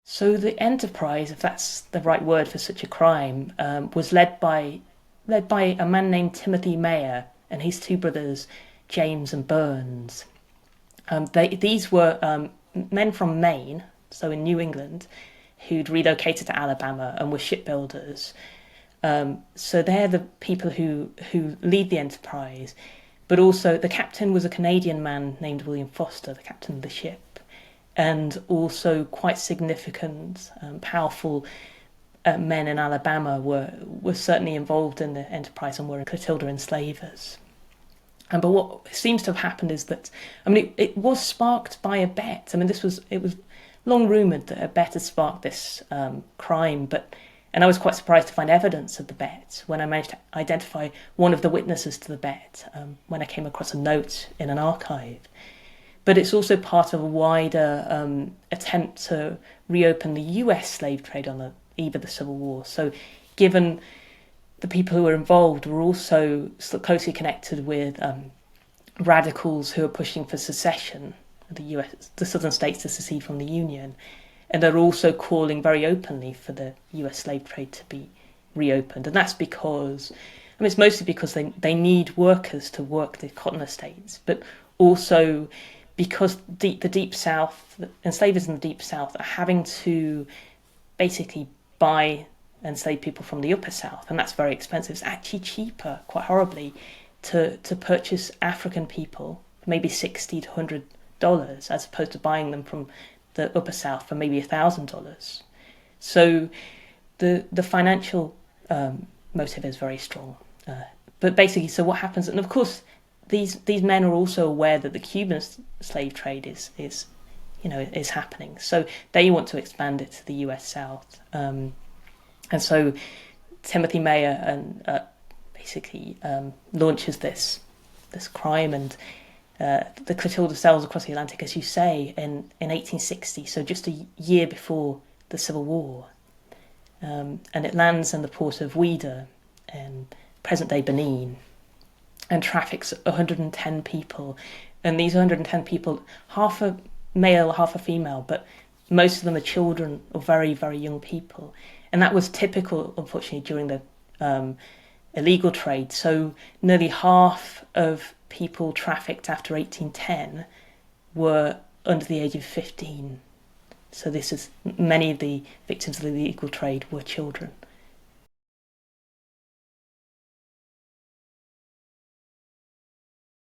So the enterprise, if that's the right word for such a crime, was led by a man named Timothy Mayer and his two brothers, James and Burns. These were men from Maine, so in New England, who'd relocated to Alabama and were shipbuilders. So they're the people who lead the enterprise. But also, the captain was a Canadian man named William Foster, the captain of the ship, and also quite significant, powerful men in Alabama were certainly involved in the enterprise and were Clotilda enslavers. But what seems to have happened is that, it was sparked by a bet. It was long rumoured that a bet had sparked this crime, and I was quite surprised to find evidence of the bet when I managed to identify one of the witnesses to the bet, when I came across a note in an archive. But it's also part of a wider attempt to reopen the US slave trade on the eve of the Civil War. So given the people who were involved were also closely connected with radicals who are pushing for secession, the southern states to secede from the Union, and they're also calling very openly for the US slave trade to be reopened. And that's because, it's mostly because they need workers to work the cotton estates, but also because the Deep South, the enslavers in the Deep South are having to basically buy enslaved people from the Upper South, and that's very expensive. It's actually cheaper, quite horribly, to purchase African people, maybe $60 to $100, as opposed to buying them from the Upper South for maybe $1,000. So the financial motive is very strong. But basically, so what happens, and of course, these men are also aware that the Cuban slave trade is happening. So they want to expand it to the US South. And so Timothy Mayer basically launches this crime, and the Clotilda sails across the Atlantic, as you say, in 1860, so just a year before the Civil War. And it lands in the port of Ouidah in present-day Benin and traffics 110 people. And these 110 people, half are male, half are female, but most of them are children or very, very young people. And that was typical, unfortunately, during the illegal trade. So nearly half of people trafficked after 1810 were under the age of 15. So many of the victims of the illegal trade were children.